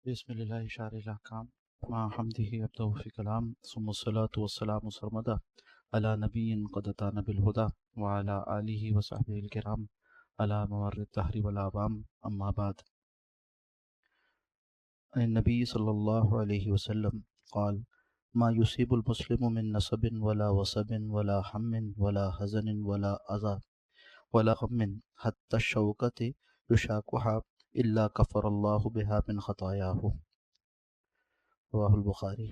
بسم الله شارع الأحكام مع حمده عبده في كلام ثم الصلاة والسلام سرمدا على نبي قد أتانا بالهدى وعلى آله وصحبه الكرام على ممر الدهر والآبام أما بعد. النبي صلى الله عليه وسلم قال: ما يصيب المسلم من نصب ولا وصب ولا هم ولا حزن ولا أذى ولا غم حتى الشوكة يشاكها إلا كفر الله بها من خطاياه. رواه البخاری.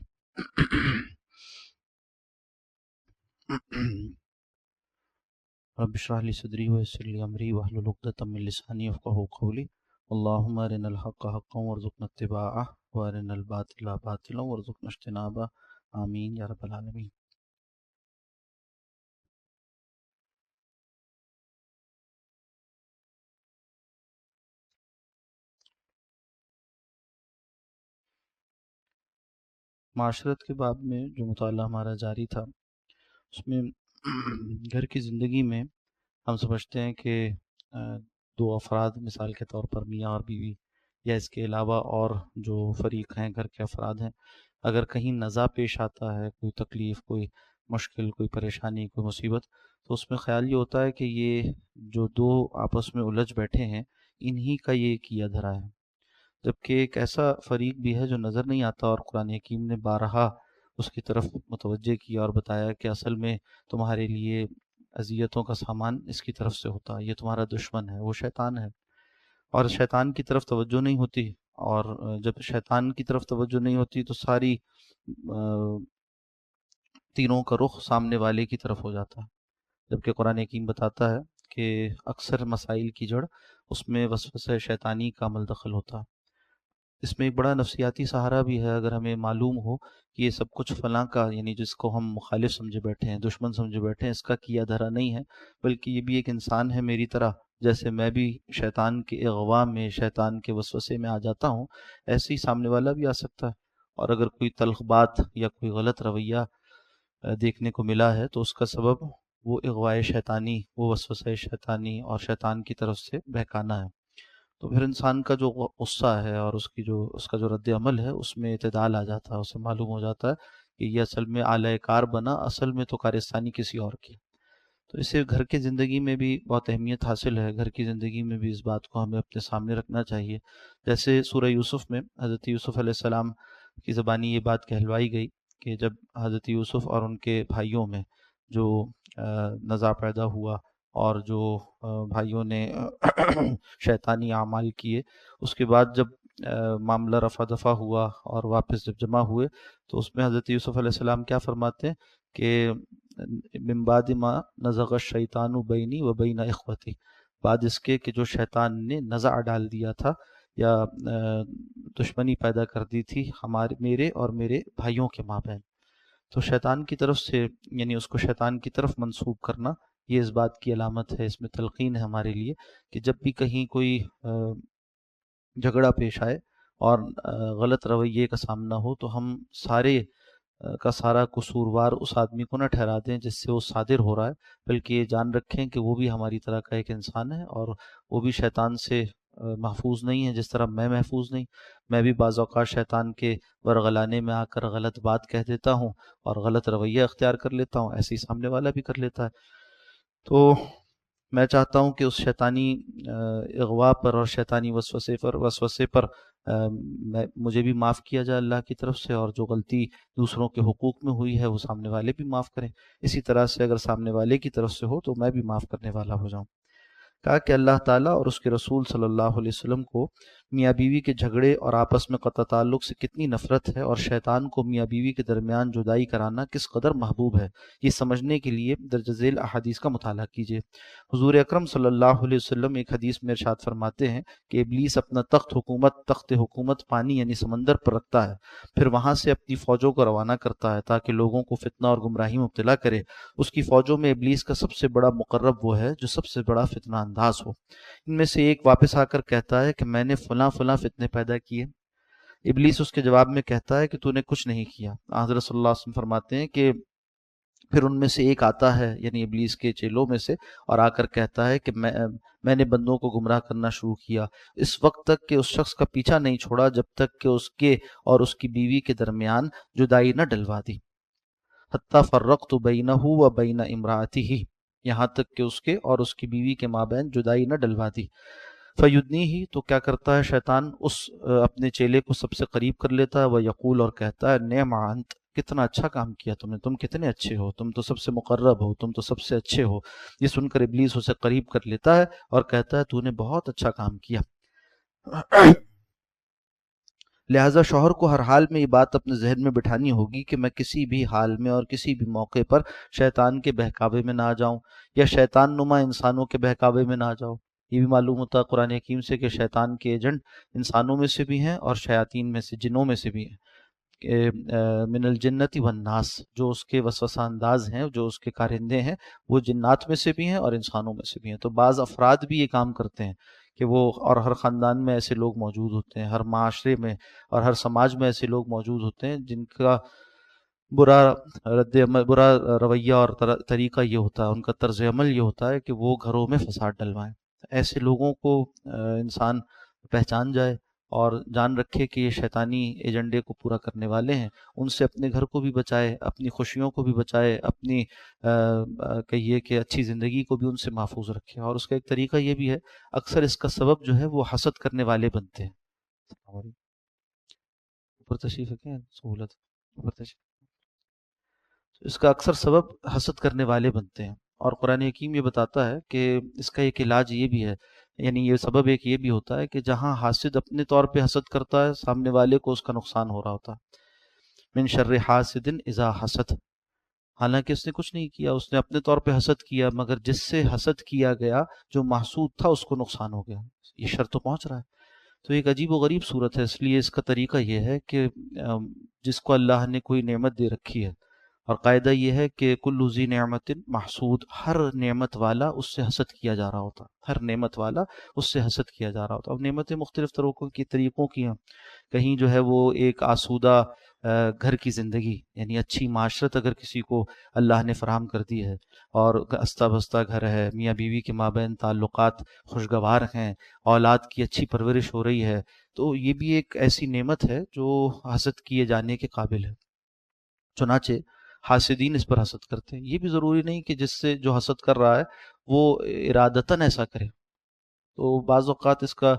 رب اشرح لي صدري ويسر لي امري واحلل عقدة من لساني يفقهوا قولي. اللهم ارنا الحق حقا وارزقنا اتباعه وارنا الباطل باطلا وارزقنا اجتنابه آمین یا رب العالمین. معاشرت کے باب میں جو مطالعہ ہمارا جاری تھا اس میں گھر کی زندگی میں ہم سمجھتے ہیں کہ دو افراد مثال کے طور پر میاں اور بیوی یا اس کے علاوہ اور جو فریق ہیں گھر کے افراد ہیں، اگر کہیں نزاع پیش آتا ہے، کوئی تکلیف، کوئی مشکل، کوئی پریشانی، کوئی مصیبت، تو اس میں خیال یہ ہوتا ہے کہ یہ جو دو آپس میں الجھ بیٹھے ہیں انہی کا یہ کیا دھرا ہے، جبکہ ایک ایسا فریق بھی ہے جو نظر نہیں آتا، اور قرآن حکیم نے بارہا اس کی طرف متوجہ کیا اور بتایا کہ اصل میں تمہارے لیے اذیتوں کا سامان اس کی طرف سے ہوتا ہے، یہ تمہارا دشمن ہے، وہ شیطان ہے، اور شیطان کی طرف توجہ نہیں ہوتی، اور جب شیطان کی طرف توجہ نہیں ہوتی تو ساری تینوں کا رخ سامنے والے کی طرف ہو جاتا ہے، جبکہ قرآن حکیم بتاتا ہے کہ اکثر مسائل کی جڑ اس میں وسوسہ شیطانی کا عمل دخل ہوتا ہے۔ اس میں ایک بڑا نفسیاتی سہارا بھی ہے، اگر ہمیں معلوم ہو کہ یہ سب کچھ فلاں کا، یعنی جس کو ہم مخالف سمجھے بیٹھے ہیں، دشمن سمجھے بیٹھے ہیں، اس کا کیا دھرا نہیں ہے، بلکہ یہ بھی ایک انسان ہے میری طرح، جیسے میں بھی شیطان کے اغوا میں، شیطان کے وسوسے میں آ جاتا ہوں، ایسے ہی سامنے والا بھی آ سکتا ہے، اور اگر کوئی تلخ بات یا کوئی غلط رویہ دیکھنے کو ملا ہے تو اس کا سبب وہ اغوائے شیطانی، وہ وسوسہ شیطانی اور شیطان کی طرف سے بہکانا ہے۔ تو پھر انسان کا جو غصہ ہے اور اس کا جو رد عمل ہے اس میں اعتدال آ جاتا ہے، اسے معلوم ہو جاتا ہے کہ یہ اصل میں اعلی کار بنا، اصل میں تو کارستانی کسی اور کی۔ تو اسے گھر کی زندگی میں بھی بہت اہمیت حاصل ہے، گھر کی زندگی میں بھی اس بات کو ہمیں اپنے سامنے رکھنا چاہیے۔ جیسے سورہ یوسف میں حضرت یوسف علیہ السلام کی زبانی یہ بات کہلوائی گئی کہ جب حضرت یوسف اور ان کے بھائیوں میں جو نزاع پیدا ہوا اور جو بھائیوں نے شیطانی اعمال کیے، اس کے بعد جب معاملہ رفع دفع ہوا اور واپس جب جمع ہوئے تو اس میں حضرت یوسف علیہ السلام کیا فرماتے ہیں کہ من بعد ما نزغ الشیطان بینی و بین اخوتی، بعد اس کے کہ جو شیطان نے نزع ڈال دیا تھا یا دشمنی پیدا کر دی تھی میرے اور میرے بھائیوں کے مابین۔ تو شیطان کی طرف سے، یعنی اس کو شیطان کی طرف منسوب کرنا، یہ اس بات کی علامت ہے، اس میں تلقین ہے ہمارے لیے کہ جب بھی کہیں کوئی جھگڑا پیش آئے اور غلط رویے کا سامنا ہو تو ہم سارے کا سارا قصوروار اس آدمی کو نہ ٹھہرا دیں جس سے وہ صادر ہو رہا ہے، بلکہ یہ جان رکھیں کہ وہ بھی ہماری طرح کا ایک انسان ہے اور وہ بھی شیطان سے محفوظ نہیں ہے، جس طرح میں محفوظ نہیں، میں بھی بعض اوقات شیطان کے ورغلانے میں آ کر غلط بات کہہ دیتا ہوں اور غلط رویہ اختیار کر لیتا ہوں، ایسے ہی سامنے والا بھی کر لیتا ہے۔ تو میں چاہتا ہوں کہ اس شیطانی اغوا پر اور شیطانی وسوسے پر مجھے بھی معاف کیا جائے اللہ کی طرف سے، اور جو غلطی دوسروں کے حقوق میں ہوئی ہے وہ سامنے والے بھی معاف کریں، اسی طرح سے اگر سامنے والے کی طرف سے ہو تو میں بھی معاف کرنے والا ہو جاؤں۔ کہا کہ اللہ تعالیٰ اور اس کے رسول صلی اللہ علیہ وسلم کو میاں بیوی کے جھگڑے اور آپس میں قطع تعلق سے کتنی نفرت ہے، اور شیطان کو میاں بیوی کے درمیان جدائی کرانا کس قدر محبوب ہے، یہ سمجھنے کے لیے درج ذیل احادیث کا مطالعہ کیجیے۔ حضور اکرم صلی اللہ علیہ وسلم ایک حدیث میں ارشاد فرماتے ہیں کہ ابلیس اپنا تخت حکومت پانی یعنی سمندر پر رکھتا ہے، پھر وہاں سے اپنی فوجوں کو روانہ کرتا ہے تاکہ لوگوں کو فتنہ اور گمراہی میں مبتلا کرے۔ اس کی فوجوں میں ابلیس کا سب سے بڑا مقرب وہ ہے جو سب سے بڑا فتنہ انداز ہو۔ ان میں سے ایک واپس آ کر کہتا ہے کہ میں نے فلاں فتنے پیدا کیے۔ ابلیس اس کے جواب میں کہتا ہے کہ تو نے کچھ نہیں کیا۔ حضرت صلی اللہ علیہ وسلم فرماتے ہیں کہ پھر ان میں سے ایک آتا ہے یعنی ابلیس کے چیلوں میں سے، اور آ کر کہتا ہے کہ میں نے بندوں کو گمراہ کرنا شروع کیا اس وقت تک کہ اس شخص کا پیچھا نہیں چھوڑا جب تک کہ اس کے اور اس کی بیوی کے درمیان جدائی نہ ڈلوا دی، حتیٰ فرقت بینہ و بین امرأتہ، یہاں تک کہ اس کے اور اس کی بیوی کے مابین جدائی نہ ڈلوا دی۔ فیدنی ہی، تو کیا کرتا ہے شیطان، اس اپنے چیلے کو سب سے قریب کر لیتا ہے، وہ یقول، اور کہتا ہے، نعم انت، کتنا اچھا کام کیا تم نے، تم کتنے اچھے ہو، تم تو سب سے مقرب ہو، تم تو سب سے اچھے ہو۔ یہ سن کر ابلیس اسے قریب کر لیتا ہے اور کہتا ہے تو نے بہت اچھا کام کیا۔ لہٰذا شوہر کو ہر حال میں یہ بات اپنے ذہن میں بٹھانی ہوگی کہ میں کسی بھی حال میں اور کسی بھی موقع پر شیطان کے بہکاوے میں نہ آ جاؤں، یا شیطان نما انسانوں کے بہکاوے میں نہ آ جاؤں۔ یہ بھی معلوم ہوتا ہے قرآن حکیم سے کہ شیطان کے ایجنٹ انسانوں میں سے بھی ہیں اور شیاطین میں سے، جنوں میں سے بھی ہیں، کہ من الجنت والناس، جو اس کے وسوسہ انداز ہیں، جو اس کے کارندے ہیں، وہ جنات میں سے بھی ہیں اور انسانوں میں سے بھی ہیں۔ تو بعض افراد بھی یہ کام کرتے ہیں کہ وہ، اور ہر خاندان میں ایسے لوگ موجود ہوتے ہیں، ہر معاشرے میں اور ہر سماج میں ایسے لوگ موجود ہوتے ہیں جن کا برا رد عمل، برا رویہ اور طریقہ یہ ہوتا ہے، ان کا طرز عمل یہ ہوتا ہے کہ وہ گھروں میں فساد ڈلوائیں۔ ایسے لوگوں کو انسان پہچان جائے اور جان رکھے کہ یہ شیطانی ایجنڈے کو پورا کرنے والے ہیں، ان سے اپنے گھر کو بھی بچائے، اپنی خوشیوں کو بھی بچائے، اپنی کہیے کہ اچھی زندگی کو بھی ان سے محفوظ رکھے۔ اور اس کا ایک طریقہ یہ بھی ہے، اکثر اس کا سبب جو ہے وہ حسد کرنے والے بنتے ہیں۔ اوپر تشریف ہے کیا سہولت؟ اوپر تشریف، اس کا اکثر سبب حسد کرنے والے بنتے ہیں، اور قرآن حکیم یہ بتاتا ہے کہ اس کا ایک علاج یہ بھی ہے، یعنی یہ سبب ایک یہ بھی ہوتا ہے کہ جہاں حاسد اپنے طور پہ حسد کرتا ہے، سامنے والے کو اس کا نقصان ہو رہا ہوتا ہے۔ من شر حاسد اذا حسد، حالانکہ اس نے کچھ نہیں کیا، اس نے اپنے طور پہ حسد کیا، مگر جس سے حسد کیا گیا، جو محسود تھا، اس کو نقصان ہو گیا، یہ شر تو پہنچ رہا ہے۔ تو ایک عجیب و غریب صورت ہے، اس لیے اس کا طریقہ یہ ہے کہ جس کو اللہ نے کوئی نعمت دے رکھی ہے، اور قاعدہ یہ ہے کہ کل ذی نعمت محسود، ہر نعمت والا اس سے حسد کیا جا رہا ہوتا، ہر نعمت والا اس سے حسد کیا جا رہا ہوتا۔ اب نعمتیں مختلف طریقوں کی ہیں، کہیں جو ہے وہ ایک آسودہ گھر کی زندگی، یعنی اچھی معاشرت اگر کسی کو اللہ نے فراہم کر دی ہے، اور استہ بستہ گھر ہے، میاں بیوی کے مابین تعلقات خوشگوار ہیں، اولاد کی اچھی پرورش ہو رہی ہے، تو یہ بھی ایک ایسی نعمت ہے جو حسد کیے جانے کے قابل ہے۔ چنانچہ حاسدین اس پر حسد کرتے ہیں۔ یہ بھی ضروری نہیں کہ جس سے جو حسد کر رہا ہے وہ ارادتاً ایسا کرے، تو بعض اوقات اس کا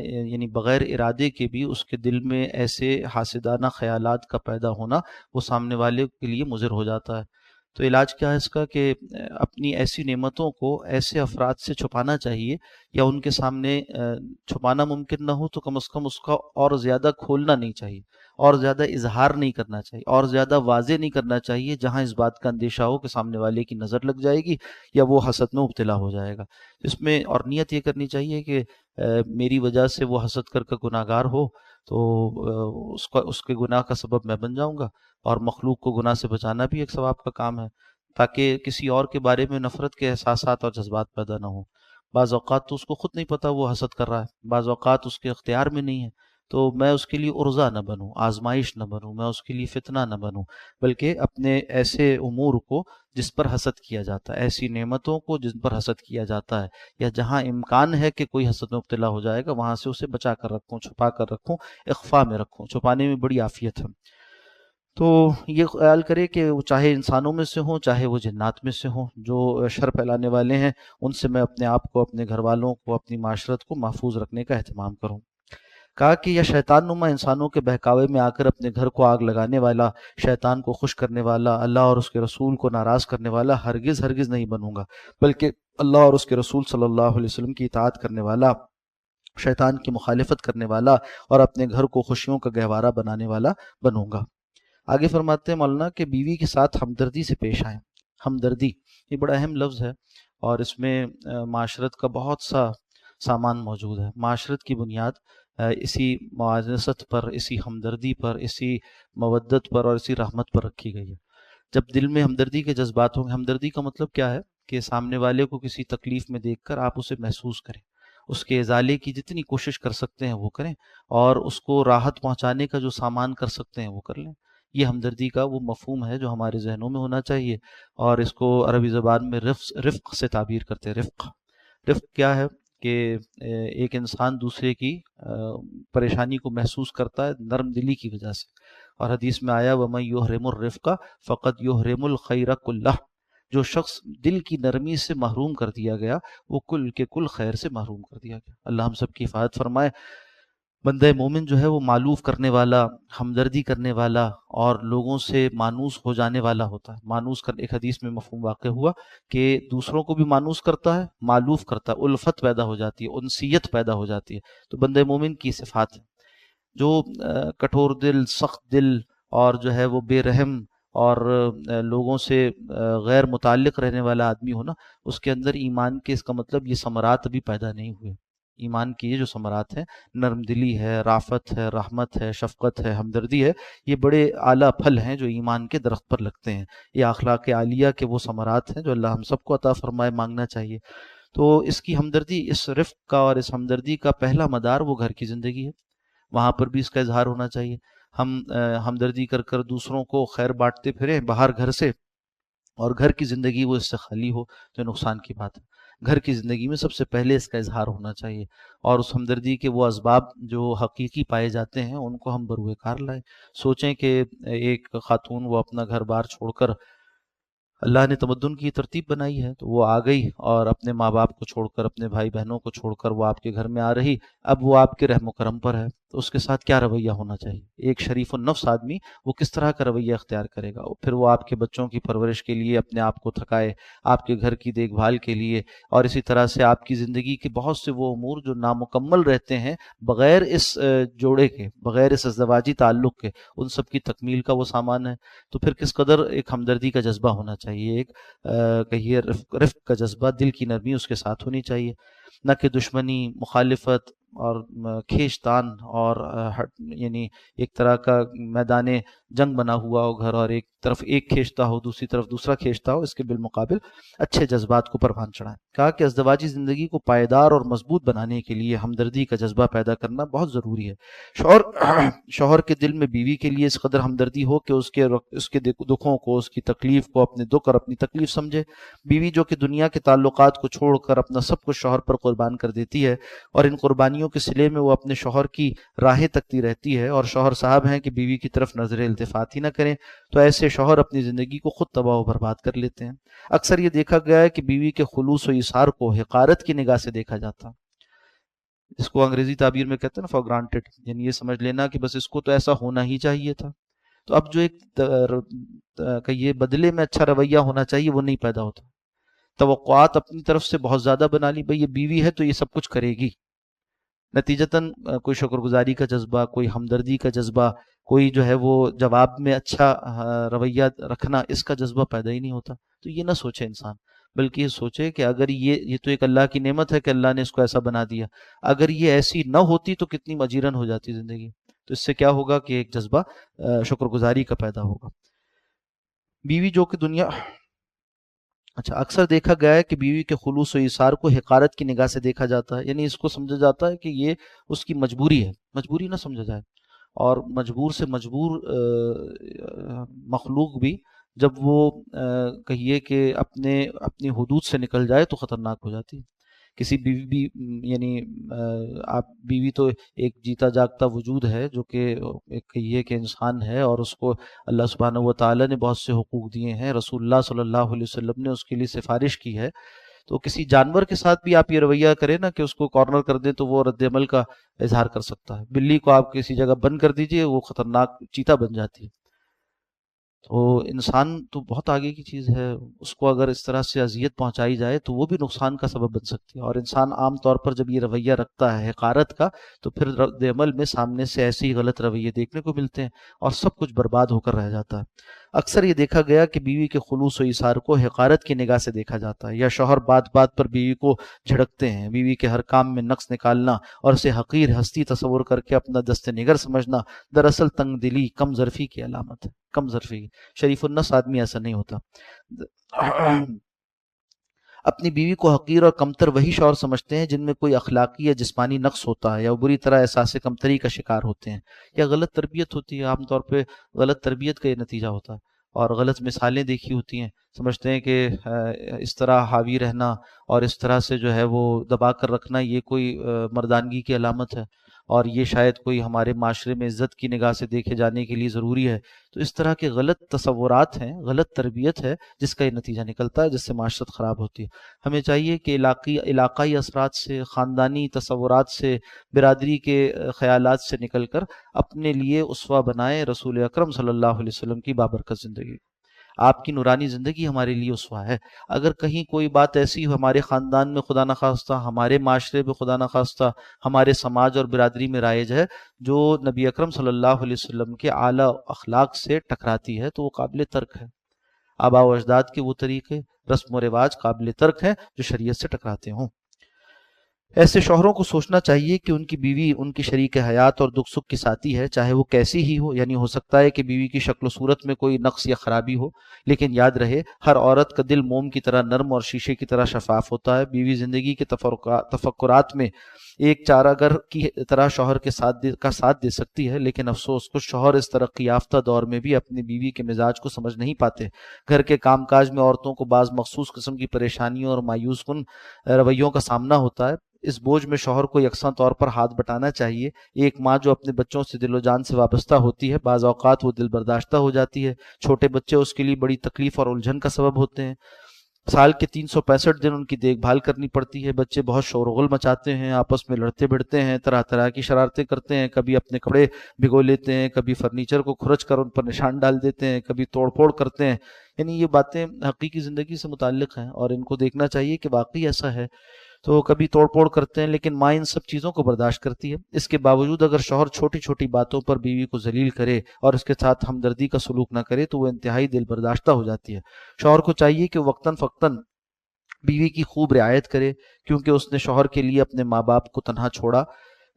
یعنی بغیر ارادے کے بھی اس کے دل میں ایسے حاسدانہ خیالات کا پیدا ہونا وہ سامنے والے کے لیے مضر ہو جاتا ہے۔ تو علاج کیا ہے اس کا کہ اپنی ایسی نعمتوں کو ایسے افراد سے چھپانا چاہیے، یا ان کے سامنے چھپانا ممکن نہ ہو تو کم از کم اس کا اور زیادہ کھولنا نہیں چاہیے، اور زیادہ اظہار نہیں کرنا چاہیے، اور زیادہ واضح نہیں کرنا چاہیے، جہاں اس بات کا اندیشہ ہو کہ سامنے والے کی نظر لگ جائے گی یا وہ حسد میں مبتلا ہو جائے گا۔ اس میں اور نیت یہ کرنی چاہیے کہ میری وجہ سے وہ حسد کر گناہ گار ہو تو اس کے گناہ کا سبب میں بن جاؤں گا، اور مخلوق کو گناہ سے بچانا بھی ایک ثواب کا کام ہے، تاکہ کسی اور کے بارے میں نفرت کے احساسات اور جذبات پیدا نہ ہوں۔ بعض اوقات تو اس کو خود نہیں پتہ وہ حسد کر رہا ہے، بعض اوقات اس کے اختیار میں نہیں ہے، تو میں اس کے لیے عرضہ نہ بنوں، آزمائش نہ بنوں، میں اس کے لیے فتنہ نہ بنوں، بلکہ اپنے ایسے امور کو جس پر حسد کیا جاتا ہے، ایسی نعمتوں کو جن پر حسد کیا جاتا ہے، یا جہاں امکان ہے کہ کوئی حسد میں مبتلا ہو جائے گا، وہاں سے اسے بچا کر رکھوں، چھپا کر رکھوں، اخفاء میں رکھوں۔ چھپانے میں بڑی عافیت ہے۔ تو یہ خیال کرے کہ وہ چاہے انسانوں میں سے ہوں، چاہے وہ جنات میں سے ہوں، جو شر پھیلانے والے ہیں، ان سے میں اپنے آپ کو، اپنے گھر والوں کو، اپنی معاشرت کو محفوظ رکھنے کا اہتمام کروں۔ کہا کہ یہ شیطان نما انسانوں کے بہکاوے میں آ کر اپنے گھر کو آگ لگانے والا، شیطان کو خوش کرنے والا، اللہ اور اس کے رسول کو ناراض کرنے والا ہرگز ہرگز نہیں بنوں گا، بلکہ اللہ اور اس کے رسول صلی اللہ علیہ وسلم کی اطاعت کرنے والا، شیطان کی مخالفت کرنے والا، اور اپنے گھر کو خوشیوں کا گہوارہ بنانے والا بنوں گا۔ آگے فرماتے ہیں مولانا کہ بیوی کے ساتھ ہمدردی سے پیش آئیں۔ ہمدردی یہ بڑا اہم لفظ ہے، اور اس میں معاشرت کا بہت سا سامان موجود ہے۔ معاشرت کی بنیاد اسی معاونت پر، اسی ہمدردی پر، اسی مودت پر اور اسی رحمت پر رکھی گئی ہے۔ جب دل میں ہمدردی کے جذبات ہوں گے، ہمدردی کا مطلب کیا ہے کہ سامنے والے کو کسی تکلیف میں دیکھ کر آپ اسے محسوس کریں، اس کے ازالے کی جتنی کوشش کر سکتے ہیں وہ کریں، اور اس کو راحت پہنچانے کا جو سامان کر سکتے ہیں وہ کر لیں۔ یہ ہمدردی کا وہ مفہوم ہے جو ہمارے ذہنوں میں ہونا چاہیے، اور اس کو عربی زبان میں رفق سے تعبیر کرتے ہیں۔ رفق کیا ہے کہ ایک انسان دوسرے کی پریشانی کو محسوس کرتا ہے نرم دلی کی وجہ سے، اور حدیث میں آیا وَمَن يُحْرِمُ الرِّفْقَ فَقَدْ يُحْرِمُ الْخَيْرَ كُلَّهُ، جو شخص دل کی نرمی سے محروم کر دیا گیا وہ کل کے کل خیر سے محروم کر دیا گیا۔ اللہ ہم سب کی حفاظت فرمائے۔ بندہ مومن جو ہے وہ معلوف کرنے والا، ہمدردی کرنے والا اور لوگوں سے مانوس ہو جانے والا ہوتا ہے۔ مانوس کر ایک حدیث میں مفہوم واقع ہوا کہ دوسروں کو بھی مانوس کرتا ہے، معلوف کرتا ہے، الفت پیدا ہو جاتی ہے، انسیت پیدا ہو جاتی ہے۔ تو بندہ مومن کی صفات ہے۔ جو کٹھور دل، سخت دل اور جو ہے وہ بے رحم اور لوگوں سے غیر متعلق رہنے والا آدمی ہونا، اس کے اندر ایمان کے، اس کا مطلب یہ ثمرات ابھی پیدا نہیں ہوئے۔ ایمان کی یہ جو ثمرات ہیں، نرم دلی ہے، رافت ہے، رحمت ہے، شفقت ہے، ہمدردی ہے، یہ بڑے اعلیٰ پھل ہیں جو ایمان کے درخت پر لگتے ہیں۔ یہ اخلاق عالیہ کے وہ ثمرات ہیں جو اللہ ہم سب کو عطا فرمائے، مانگنا چاہیے۔ تو اس کی ہمدردی، اس رفق کا اور اس ہمدردی کا پہلا مدار وہ گھر کی زندگی ہے، وہاں پر بھی اس کا اظہار ہونا چاہیے۔ ہم ہمدردی کر کر دوسروں کو خیر بانٹتے پھریں باہر گھر سے، اور گھر کی زندگی وہ اس سے خالی ہو تو نقصان کی بات ہے۔ گھر کی زندگی میں سب سے پہلے اس کا اظہار ہونا چاہیے، اور اس ہمدردی کے وہ اسباب جو حقیقی پائے جاتے ہیں ان کو ہم بروئے کار لائیں۔ سوچیں کہ ایک خاتون وہ اپنا گھر بار چھوڑ کر، اللہ نے تمدن کی ترتیب بنائی ہے تو وہ آ گئی اور اپنے ماں باپ کو چھوڑ کر، اپنے بھائی بہنوں کو چھوڑ کر وہ آپ کے گھر میں آ رہی، اب وہ آپ کے رحم و کرم پر ہے، تو اس کے ساتھ کیا رویہ ہونا چاہیے؟ ایک شریف النفس آدمی وہ کس طرح کا رویہ اختیار کرے گا؟ پھر وہ آپ کے بچوں کی پرورش کے لیے اپنے آپ کو تھکائے، آپ کے گھر کی دیکھ بھال کے لیے، اور اسی طرح سے آپ کی زندگی کے بہت سے وہ امور جو نامکمل رہتے ہیں بغیر اس جوڑے کے، بغیر اس ازدواجی تعلق کے، ان سب کی تکمیل کا وہ سامان ہے۔ تو پھر کس قدر ایک ہمدردی کا جذبہ ہونا چاہیے، ایک کہیے رفق کا جذبہ، دل کی نرمی اس کے ساتھ ہونی چاہیے، نہ کہ دشمنی، مخالفت اور کھینچتان اور یعنی ایک طرح کا میدان جنگ بنا ہوا ہو گھر، اور ایک طرف ایک کھینچتا ہو، دوسری طرف دوسرا کھینچتا ہو۔ اس کے بالمقابل اچھے جذبات کو پروان چڑھائیں۔ کہا کہ ازدواجی زندگی کو پائیدار اور مضبوط بنانے کے لیے ہمدردی کا جذبہ پیدا کرنا بہت ضروری ہے۔ شوہر کے دل میں بیوی کے لیے اس قدر ہمدردی ہو کہ اس کے دکھوں کو، اس کی تکلیف کو اپنے دکھ اور اپنی تکلیف سمجھے۔ بیوی جو کہ دنیا کے تعلقات کو چھوڑ کر اپنا سب کچھ شوہر پر قربان کر دیتی ہے، اور ان قربانیوں کے صلے میں وہ اپنے شوہر کی راہیں تکتی رہتی ہے، اور شوہر صاحب ہیں کہ بیوی کی طرف نظر التفات ہی نہ کریں، تو ایسے شوہر اپنی زندگی کو خود تباہ و برباد کر لیتے ہیں۔ اکثر یہ دیکھا گیا ہے کہ بیوی کے خلوص و ایثار کو حقارت کی نگاہ سے دیکھا جاتا، اس کو انگریزی تعبیر میں کہتے ہیں نا فار گرانٹیڈ، یعنی یہ سمجھ لینا کہ بس اس کو تو ایسا ہونا ہی چاہیے تھا۔ تو اب جو ایک کہ یہ بدلے میں اچھا رویہ ہونا چاہیے وہ نہیں پیدا ہوتا۔ توقعات اپنی طرف سے بہت زیادہ بنا لی، بھئی یہ بیوی ہے تو یہ سب کچھ کرے گی، نتیجتاً کوئی شکر گزاری کا جذبہ، کوئی ہمدردی کا جذبہ، کوئی جو ہے وہ جواب میں اچھا رویہ رکھنا، اس کا جذبہ پیدا ہی نہیں ہوتا۔ تو یہ نہ سوچے انسان، بلکہ یہ سوچے کہ اگر یہ تو ایک اللہ کی نعمت ہے کہ اللہ نے اس کو ایسا بنا دیا، اگر یہ ایسی نہ ہوتی تو کتنی مجیرن ہو جاتی زندگی۔ تو اس سے کیا ہوگا کہ ایک جذبہ شکر گزاری کا پیدا ہوگا۔ بیوی جو کہ اکثر دیکھا گیا ہے کہ بیوی کے خلوص و ایثار کو حقارت کی نگاہ سے دیکھا جاتا ہے، یعنی اس کو سمجھا جاتا ہے کہ یہ اس کی مجبوری ہے، مجبوری نہ سمجھا جائے۔ اور مجبور سے مجبور مخلوق بھی جب وہ کہیے کہ اپنی حدود سے نکل جائے تو خطرناک ہو جاتی ہے۔ کسی بیوی یعنی آپ بیوی تو ایک جیتا جاگتا وجود ہے جو کہ ایک کہیے کہ انسان ہے، اور اس کو اللہ سبحانہ و تعالیٰ نے بہت سے حقوق دیے ہیں، رسول اللہ صلی اللہ علیہ وسلم نے اس کے لیے سفارش کی ہے۔ تو کسی جانور کے ساتھ بھی آپ یہ رویہ کریں نا کہ اس کو کارنر کر دیں تو وہ رد عمل کا اظہار کر سکتا ہے۔ بلی کو آپ کسی جگہ بند کر دیجئے، وہ خطرناک چیتا بن جاتی ہے۔ تو انسان تو بہت آگے کی چیز ہے، اس کو اگر اس طرح سے اذیت پہنچائی جائے تو وہ بھی نقصان کا سبب بن سکتی ہے۔ اور انسان عام طور پر جب یہ رویہ رکھتا ہے حقارت کا، تو پھر رد عمل میں سامنے سے ایسے ہی غلط رویے دیکھنے کو ملتے ہیں اور سب کچھ برباد ہو کر رہ جاتا ہے۔ اکثر یہ دیکھا گیا کہ بیوی کے خلوص و ایثار کو حقارت کی نگاہ سے دیکھا جاتا ہے، یا شوہر بات بات پر بیوی کو جھڑکتے ہیں، بیوی کے ہر کام میں نقص نکالنا اور اسے حقیر ہستی تصور کر کے اپنا دست نگر سمجھنا دراصل تنگ دلی، کم ظرفی کی علامت ہے۔ کم ظرفی، شریف النفس آدمی ایسا نہیں ہوتا۔ اپنی بیوی کو حقیر اور کمتر وہی شوہر سمجھتے ہیں جن میں کوئی اخلاقی یا جسمانی نقص ہوتا ہے، یا وہ بری طرح احساس کمتری کا شکار ہوتے ہیں، یا غلط تربیت ہوتی ہے۔ عام طور پہ غلط تربیت کا یہ نتیجہ ہوتا ہے، اور غلط مثالیں دیکھی ہوتی ہیں، سمجھتے ہیں کہ اس طرح حاوی رہنا اور اس طرح سے جو ہے وہ دبا کر رکھنا یہ کوئی مردانگی کی علامت ہے، اور یہ شاید کوئی ہمارے معاشرے میں عزت کی نگاہ سے دیکھے جانے کے لیے ضروری ہے۔ تو اس طرح کے غلط تصورات ہیں، غلط تربیت ہے، جس کا یہ نتیجہ نکلتا ہے، جس سے معاشرت خراب ہوتی ہے۔ ہمیں چاہیے کہ علاقائی اثرات سے، خاندانی تصورات سے، برادری کے خیالات سے نکل کر اپنے لیے اسوہ بنائیں رسول اکرم صلی اللہ علیہ وسلم کی بابرکت زندگی۔ آپ کی نورانی زندگی ہمارے لیے اسوہ ہے۔ اگر کہیں کوئی بات ایسی ہو ہمارے خاندان میں خدا نخواستہ، ہمارے معاشرے میں خدا نخواستہ، ہمارے سماج اور برادری میں رائج ہے، جو نبی اکرم صلی اللہ علیہ وسلم کے اعلیٰ اخلاق سے ٹکراتی ہے، تو وہ قابل ترک ہے۔ آباء و اجداد کے وہ طریقے، رسم و رواج قابل ترک ہیں جو شریعت سے ٹکراتے ہوں۔ ایسے شوہروں کو سوچنا چاہیے کہ ان کی بیوی ان کی شریک حیات اور دکھ سکھ کی ساتھی ہے، چاہے وہ کیسی ہی ہو۔ یعنی ہو سکتا ہے کہ بیوی کی شکل و صورت میں کوئی نقص یا خرابی ہو، لیکن یاد رہے ہر عورت کا دل موم کی طرح نرم اور شیشے کی طرح شفاف ہوتا ہے۔ بیوی زندگی کے تفکرات میں ایک چارہ گر کی طرح شوہر کے ساتھ دے سکتی ہے، لیکن افسوس کچھ شوہر اس ترقی یافتہ دور میں بھی اپنی بیوی کے مزاج کو سمجھ نہیں پاتے۔ گھر کے کام کاج میں عورتوں کو بعض مخصوص قسم کی پریشانیوں اور مایوس کن رویوں کا سامنا ہوتا ہے۔ اس بوجھ میں شوہر کو یکساں طور پر ہاتھ بٹانا چاہیے۔ ایک ماں جو اپنے بچوں سے دل و جان سے وابستہ ہوتی ہے، بعض اوقات وہ دل برداشتہ ہو جاتی ہے۔ چھوٹے بچے اس کے لیے بڑی تکلیف اور الجھن کا سبب ہوتے ہیں۔ سال کے 365 دن ان کی دیکھ بھال کرنی پڑتی ہے۔ بچے بہت شور و غل مچاتے ہیں، آپس میں لڑتے بھڑتے ہیں، طرح طرح کی شرارتیں کرتے ہیں، کبھی اپنے کپڑے بھگو لیتے ہیں، کبھی فرنیچر کو کھرچ کر ان پر نشان ڈال دیتے ہیں، کبھی توڑ پھوڑ کرتے ہیں۔ یعنی یہ باتیں حقیقی زندگی سے متعلق ہیں اور ان کو دیکھنا چاہیے کہ واقعی ایسا ہے۔ تو کبھی توڑ پھوڑ کرتے ہیں، لیکن ماں ان سب چیزوں کو برداشت کرتی ہے۔ اس کے باوجود اگر شوہر چھوٹی چھوٹی باتوں پر بیوی کو ذلیل کرے اور اس کے ساتھ ہمدردی کا سلوک نہ کرے تو وہ انتہائی دل برداشتہ ہو جاتی ہے۔ شوہر کو چاہیے کہ وقتاً فوقتاً بیوی کی خوب رعایت کرے، کیونکہ اس نے شوہر کے لیے اپنے ماں باپ کو تنہا چھوڑا،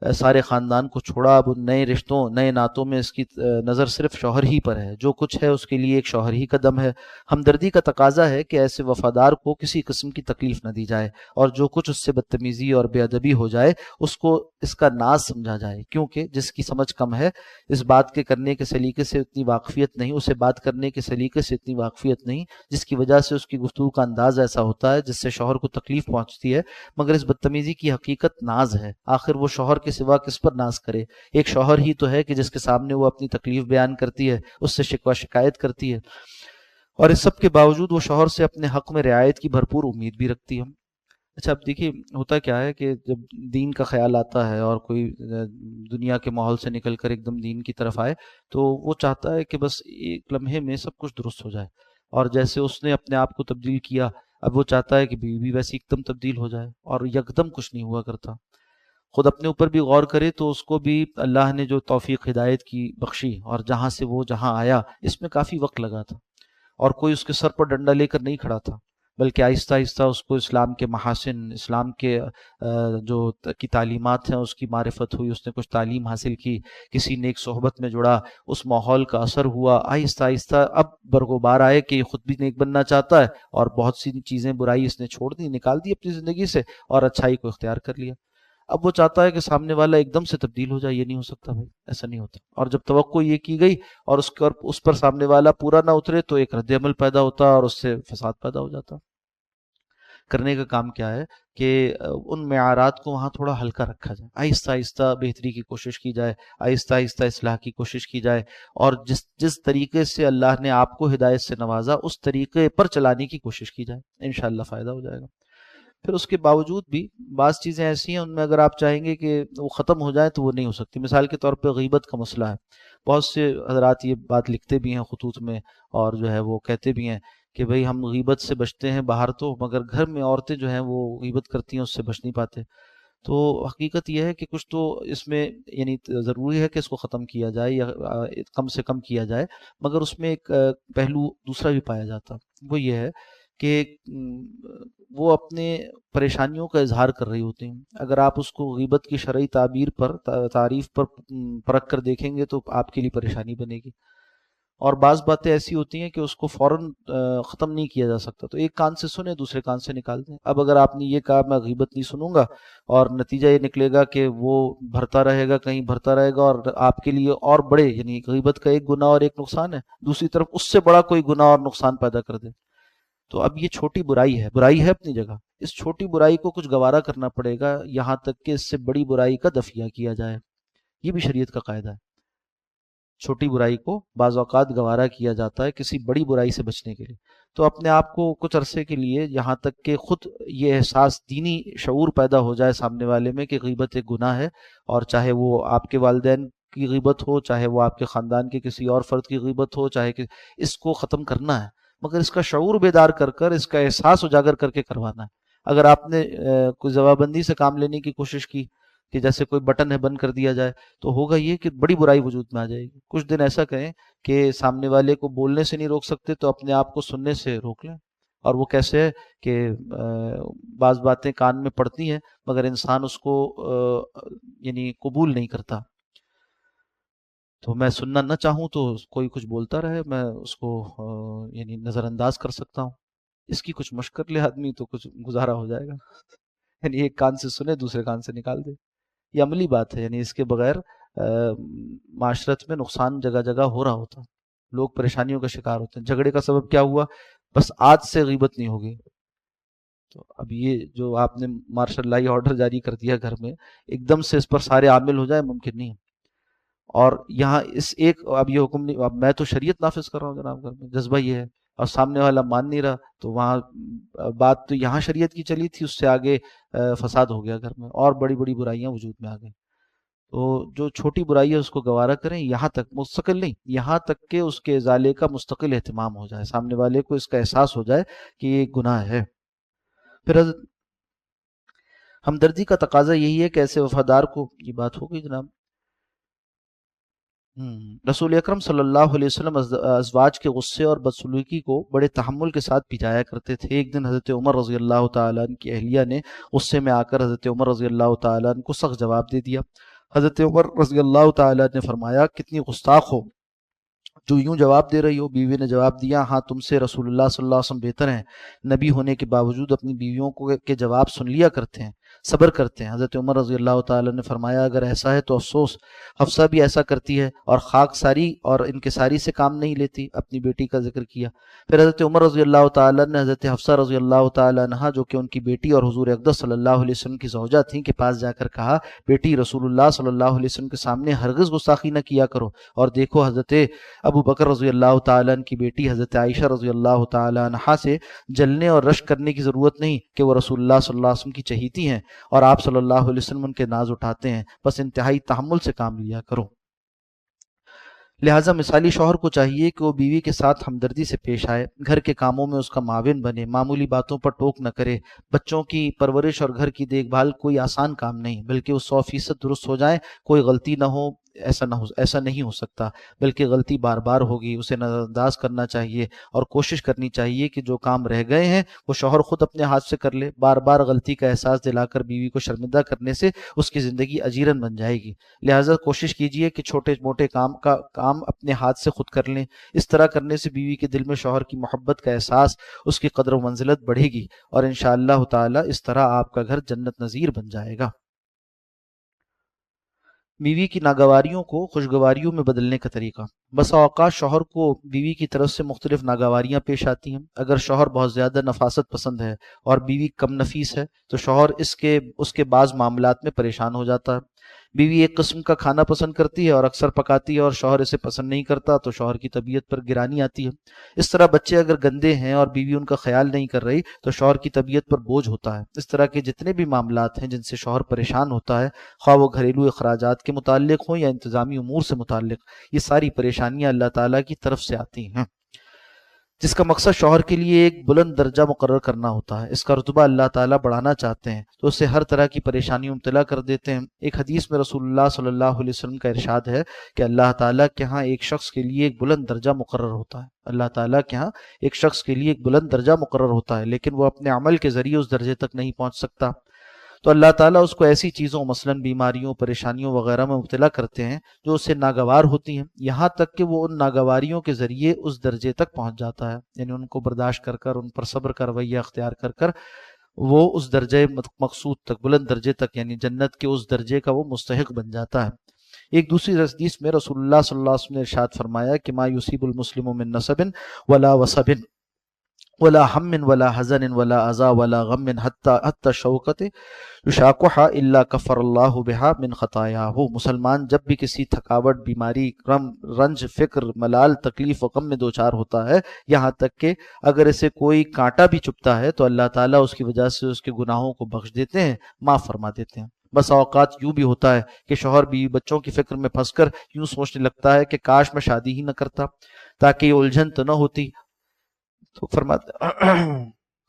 سارے خاندان کو چھوڑا۔ اب ان نئے رشتوں، نئے نعتوں میں اس کی نظر صرف شوہر ہی پر ہے۔ جو کچھ ہے اس کے لیے ایک شوہر ہی کا دم ہے۔ ہمدردی کا تقاضا ہے کہ ایسے وفادار کو کسی قسم کی تکلیف نہ دی جائے، اور جو کچھ اس سے بدتمیزی اور بے ادبی ہو جائے اس کو اس کا ناز سمجھا جائے، کیونکہ جس کی سمجھ کم ہے، اس بات کے کرنے کے سلیقے سے اتنی واقفیت نہیں، اسے بات کرنے کے سلیقے سے اتنی واقفیت نہیں، جس کی وجہ سے اس کی گفتگو کا انداز ایسا ہوتا ہے جس سے شوہر کو تکلیف پہنچتی ہے۔ مگر اس بدتمیزی کی حقیقت ناز ہے۔ آخر وہ شوہر کے سوا کس پر ناز کرے؟ ایک شوہر ہی تو ہے کہ جس کے سامنے وہ اپنی تکلیف بیان کرتی ہے، اس سے شکوہ شکایت کرتی ہے، اور اس سب کے باوجود وہ شوہر سے اپنے حق میں رعایت کی بھرپور امید بھی رکھتی ہے۔ اچھا، اب دیکھیے ہوتا کیا ہے کہ جب دین کا خیال آتا ہے اور کوئی دنیا کے ماحول سے نکل کر ایک دم دین کی طرف آئے، تو وہ چاہتا ہے کہ بس ایک لمحے میں سب کچھ درست ہو جائے، اور جیسے اس نے اپنے آپ کو تبدیل کیا، اب وہ چاہتا ہے کہ بیوی بھی ویسے ایک دم تبدیل ہو جائے، اور یکدم کچھ نہیں ہوا کرتا۔ خود اپنے اوپر بھی غور کرے تو اس کو بھی اللہ نے جو توفیق ہدایت کی بخشی، اور جہاں سے وہ جہاں آیا اس میں کافی وقت لگا تھا، اور کوئی اس کے سر پر ڈنڈا لے کر نہیں کھڑا تھا، بلکہ آہستہ آہستہ اس کو اسلام کے محاسن، اسلام کے جو کی تعلیمات ہیں اس کی معرفت ہوئی، اس نے کچھ تعلیم حاصل کی، کسی نیک صحبت میں جڑا، اس ماحول کا اثر ہوا، آہستہ آہستہ اب برگوبار آئے کہ یہ خود بھی نیک بننا چاہتا ہے، اور بہت سی چیزیں برائی اس نے چھوڑ دی، نکال دی اپنی زندگی سے، اور اچھائی کو اختیار کر لیا۔ اب وہ چاہتا ہے کہ سامنے والا ایک دم سے تبدیل ہو جائے۔ یہ نہیں ہو سکتا بھائی، ایسا نہیں ہوتا۔ اور جب توقع یہ کی گئی اور اس پر سامنے والا پورا نہ اترے تو ایک رد عمل پیدا ہوتا اور اس سے فساد پیدا ہو جاتا۔ کرنے کا کام کیا ہے کہ ان معیارات کو وہاں تھوڑا ہلکا رکھا جائے، آہستہ آہستہ بہتری کی کوشش کی جائے، آہستہ آہستہ اصلاح کی کوشش کی جائے، اور جس طریقے سے اللہ نے آپ کو ہدایت سے نوازا اس طریقے پر چلانے کی کوشش کی جائے، انشاءاللہ فائدہ ہو جائے گا۔ پھر اس کے باوجود بھی بعض چیزیں ایسی ہیں ان میں اگر آپ چاہیں گے کہ وہ ختم ہو جائیں تو وہ نہیں ہو سکتی۔ مثال کے طور پہ غیبت کا مسئلہ ہے، بہت سے حضرات یہ بات لکھتے بھی ہیں خطوط میں، اور جو ہے وہ کہتے بھی ہیں کہ بھئی ہم غیبت سے بچتے ہیں باہر تو، مگر گھر میں عورتیں جو ہیں وہ غیبت کرتی ہیں، اس سے بچ نہیں پاتے۔ تو حقیقت یہ ہے کہ کچھ تو اس میں یعنی ضروری ہے کہ اس کو ختم کیا جائے یا کم سے کم کیا جائے، مگر اس میں ایک پہلو دوسرا بھی پایا جاتا، وہ یہ ہے کہ وہ اپنے پریشانیوں کا اظہار کر رہی ہوتی ہیں۔ اگر آپ اس کو غیبت کی شرعی تعبیر پر، تعریف پر پرکھ کر دیکھیں گے تو آپ کے لیے پریشانی بنے گی، اور بعض باتیں ایسی ہوتی ہیں کہ اس کو فوراً ختم نہیں کیا جا سکتا، تو ایک کان سے سنیں دوسرے کان سے نکال دیں۔ اب اگر آپ نے یہ کہا میں غیبت نہیں سنوں گا، اور نتیجہ یہ نکلے گا کہ وہ بھرتا رہے گا، کہیں بھرتا رہے گا، اور آپ کے لیے اور بڑے، یعنی غیبت کا ایک گناہ اور ایک نقصان ہے، دوسری طرف اس سے بڑا کوئی گناہ اور نقصان پیدا کر دے، تو اب یہ چھوٹی برائی ہے اپنی جگہ، اس چھوٹی برائی کو کچھ گوارا کرنا پڑے گا یہاں تک کہ اس سے بڑی برائی کا دفعہ کیا جائے۔ یہ بھی شریعت کا قاعدہ ہے، چھوٹی برائی کو بعض اوقات گوارا کیا جاتا ہے کسی بڑی برائی سے بچنے کے لیے۔ تو اپنے آپ کو کچھ عرصے کے لیے، یہاں تک کہ خود یہ احساس، دینی شعور پیدا ہو جائے سامنے والے میں کہ غیبت ایک گناہ ہے، اور چاہے وہ آپ کے والدین کی غیبت ہو، چاہے وہ آپ کے خاندان کے کسی اور فرد کی غیبت ہو، چاہے کہ اس کو ختم کرنا ہے، مگر اس کا شعور بیدار کر کر، اس کا احساس اجاگر کر کے کروانا ہے۔ اگر آپ نے کوئی جوابندی سے کام لینے کی کوشش کی کہ جیسے کوئی بٹن ہے بند کر دیا جائے، تو ہوگا یہ کہ بڑی برائی وجود میں آ جائے گی۔ کچھ دن ایسا کریں کہ سامنے والے کو بولنے سے نہیں روک سکتے تو اپنے آپ کو سننے سے روک لیں، اور وہ کیسے ہے کہ بعض باتیں کان میں پڑتی ہیں مگر انسان اس کو یعنی قبول نہیں کرتا، تو میں سننا نہ چاہوں تو کوئی کچھ بولتا رہے، میں اس کو یعنی نظر انداز کر سکتا ہوں، اس کی کچھ مشق کر لے آدمی تو کچھ گزارا ہو جائے گا یعنی ایک کان سے سنے دوسرے کان سے نکال دے، یہ عملی بات ہے، یعنی اس کے بغیر معاشرت میں نقصان جگہ جگہ ہو رہا ہوتا، لوگ پریشانیوں کا شکار ہوتے ہیں۔ جھگڑے کا سبب کیا ہوا؟ بس آج سے غیبت نہیں ہوگی، تو اب یہ جو آپ نے مارشل لائی آرڈر جاری کر دیا گھر میں، ایک دم سے اس پر سارے عامل ہو جائے، ممکن نہیں ہے۔ اور یہاں اس ایک، اب یہ حکم نہیں، اب میں تو شریعت نافذ کر رہا ہوں جناب گھر میں، جذبہ یہ ہے، اور سامنے والا مان نہیں رہا، تو وہاں بات تو یہاں شریعت کی چلی تھی، اس سے آگے فساد ہو گیا گھر میں، اور بڑی بڑی برائیاں وجود میں آ گئیں۔ تو جو چھوٹی برائی ہے اس کو گوارا کریں، یہاں تک مستقل نہیں، یہاں تک کہ اس کے ازالے کا مستقل اہتمام ہو جائے، سامنے والے کو اس کا احساس ہو جائے کہ یہ گناہ ہے۔ پھر ہمدردی کا تقاضا یہی ہے کہ ایسے وفادار کو، یہ بات ہو گئی جناب، رسول اکرم صلی اللہ علیہ وسلم ازواج کے غصے اور بدسلوکی کو بڑے تحمل کے ساتھ پجایا کرتے تھے۔ ایک دن حضرت عمر رضی اللہ تعالیٰ عنہ کی اہلیہ نے غصے میں آ کر حضرت عمر رضی اللہ تعالیٰ عنہ کو سخت جواب دے دیا۔ حضرت عمر رضی اللہ تعالیٰ عنہ نے فرمایا، کتنی گستاخ ہو جو یوں جواب دے رہی ہو۔ بیوی نے جواب دیا، ہاں تم سے رسول اللہ صلی اللہ علیہ وسلم بہتر ہیں، نبی ہونے کے باوجود اپنی بیویوں کے جواب سن لیا کرتے ہیں، صبر کرتے ہیں۔ حضرت عمر رضی اللہ تعالیٰ نے فرمایا، اگر ایسا ہے تو افسوس، حفصہ بھی ایسا کرتی ہے اور خاک ساری اور انکساری سے کام نہیں لیتی۔ اپنی بیٹی کا ذکر کیا۔ پھر حضرت عمر رضی اللہ تعالیٰ نے حضرت حفصہ رضی اللہ تعالیٰ عنہا، جو کہ ان کی بیٹی اور حضور اقدس صلی اللہ علیہ وسلم کی زوجہ تھیں، کے پاس جا کر کہا، بیٹی رسول اللہ صلی اللہ علیہ وسلم کے سامنے ہرگز گستاخی نہ کیا کرو، اور دیکھو حضرت ابو بکر رضی اللہ تعالیٰ عنہ کی بیٹی حضرت عائشہ رضی اللہ تعالیٰ عنہا سے جلنے اور رشک کرنے کی ضرورت نہیں کہ وہ رسول اللہ صلی اللہ علیہ وسلم کی چہیتی ہیں اور آپ صلی اللہ علیہ وسلم ان کے ناز اٹھاتے ہیں، بس انتہائی تحمل سے کام لیا کرو۔ لہٰذا مثالی شوہر کو چاہیے کہ وہ بیوی کے ساتھ ہمدردی سے پیش آئے، گھر کے کاموں میں اس کا معاون بنے، معمولی باتوں پر ٹوک نہ کرے۔ بچوں کی پرورش اور گھر کی دیکھ بھال کوئی آسان کام نہیں، بلکہ وہ 100% درست ہو جائیں، کوئی غلطی نہ ہو، ایسا نہیں ہو سکتا، بلکہ غلطی بار بار ہوگی، اسے نظر انداز کرنا چاہیے اور کوشش کرنی چاہیے کہ جو کام رہ گئے ہیں وہ شوہر خود اپنے ہاتھ سے کر لے۔ بار بار غلطی کا احساس دلا کر بیوی کو شرمندہ کرنے سے اس کی زندگی اجیرن بن جائے گی۔ لہٰذا کوشش کیجیے کہ چھوٹے موٹے کام اپنے ہاتھ سے خود کر لیں۔ اس طرح کرنے سے بیوی کے دل میں شوہر کی محبت کا احساس، اس کی قدر و منزلت بڑھے گی، اور انشاءاللہ تعالی اس طرح آپ کا گھر جنت نظیر بن جائے گا۔ بیوی کی ناگواریوں کو خوشگواریوں میں بدلنے کا طریقہ۔ بسا اوقات شوہر کو بیوی کی طرف سے مختلف ناگواریاں پیش آتی ہیں۔ اگر شوہر بہت زیادہ نفاست پسند ہے اور بیوی کم نفیس ہے تو شوہر اس کے بعض معاملات میں پریشان ہو جاتا ہے۔ بیوی ایک قسم کا کھانا پسند کرتی ہے اور اکثر پکاتی ہے اور شوہر اسے پسند نہیں کرتا تو شوہر کی طبیعت پر گرانی آتی ہے۔ اس طرح بچے اگر گندے ہیں اور بیوی ان کا خیال نہیں کر رہی تو شوہر کی طبیعت پر بوجھ ہوتا ہے۔ اس طرح کے جتنے بھی معاملات ہیں جن سے شوہر پریشان ہوتا ہے، خواہ وہ گھریلو اخراجات کے متعلق ہوں یا انتظامی امور سے متعلق، یہ ساری پریشانیاں اللہ تعالیٰ کی طرف سے آتی ہیں، جس کا مقصد شوہر کے لیے ایک بلند درجہ مقرر کرنا ہوتا ہے۔ اس کا رتبہ اللہ تعالیٰ بڑھانا چاہتے ہیں تو اسے ہر طرح کی پریشانیوں مبتلا کر دیتے ہیں۔ ایک حدیث میں رسول اللہ صلی اللہ علیہ وسلم کا ارشاد ہے کہ اللہ تعالیٰ کے ہاں ایک شخص کے لیے ایک بلند درجہ مقرر ہوتا ہے، اللہ تعالیٰ کے ہاں ایک شخص کے لیے ایک بلند درجہ مقرر ہوتا ہے، لیکن وہ اپنے عمل کے ذریعے اس درجے تک نہیں پہنچ سکتا۔ تو اللہ تعالیٰ اس کو ایسی چیزوں مثلاً بیماریوں پریشانیوں وغیرہ میں مبتلا کرتے ہیں جو اس سے ناگوار ہوتی ہیں، یہاں تک کہ وہ ان ناگواریوں کے ذریعے اس درجے تک پہنچ جاتا ہے، یعنی ان کو برداشت کر کر ان پر صبر کا رویہ اختیار کر کر وہ اس درجے مقصود تک بلند درجے تک یعنی جنت کے اس درجے کا وہ مستحق بن جاتا ہے۔ ایک دوسری حدیث میں رسول اللہ صلی اللہ علیہ وسلم نے ارشاد فرمایا کہ ما یصیب المسلم من نصب ولا وصب ولا ہم ولا حزن ولا عزا ولا غم حتی شوکت یشاقها الا کفر اللہ بها من خطایاہ۔ مسلمان جب بھی کسی تھکاوٹ بیماری رنج فکر ملال تکلیف و غم میں دوچار ہوتا ہے، یہاں تک کہ اگر اسے کوئی کانٹا بھی چبھتا ہے تو اللہ تعالیٰ اس کی وجہ سے اس کے گناہوں کو بخش دیتے ہیں، معاف فرما دیتے ہیں۔ بس اوقات یوں بھی ہوتا ہے کہ شوہر بیوی بچوں کی فکر میں پھنس کر یوں سوچنے لگتا ہے کہ کاش میں شادی ہی نہ کرتا تاکہ یہ الجھن تو نہ ہوتی، تو فرماتے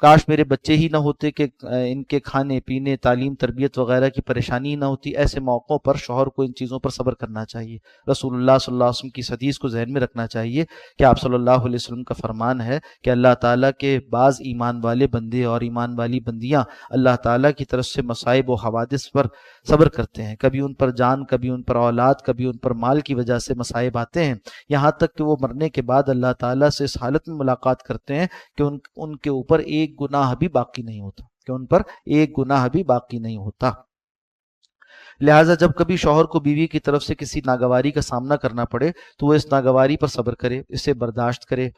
کاش میرے بچے ہی نہ ہوتے کہ ان کے کھانے پینے تعلیم تربیت وغیرہ کی پریشانی ہی نہ ہوتی۔ ایسے موقعوں پر شوہر کو ان چیزوں پر صبر کرنا چاہیے۔ رسول اللہ صلی اللہ علیہ وسلم کی حدیث کو ذہن میں رکھنا چاحیے کہ آپ صلی اللہ علیہ وسلم کا فرمان ہے کہ اللہ تعالیٰ کے بعض ایمان والے بندے اور ایمان والی بندیاں اللہ تعالیٰ کی طرف سے مصائب و حوادث پر صبر کرتے ہیں، کبھی ان پر جان کبھی ان پر اولاد کبھی ان پر مال کی وجہ سے مصائب آتے ہیں، یہاں تک کہ وہ مرنے کے بعد اللہ تعالیٰ سے اس حالت میں ملاقات کرتے ہیں کہ ان کے اوپر ایک گناہ بھی باقی نہیں ہوتا، کہ ان پر ایک گناہ بھی باقی نہیں ہوتا۔ لہٰذا جب کبھی شوہر کو بیوی کی طرف سے کسی ناگواری کا سامنا کرنا پڑے تو وہ اس ناگواری پر صبر کرے، اسے برداشت کرے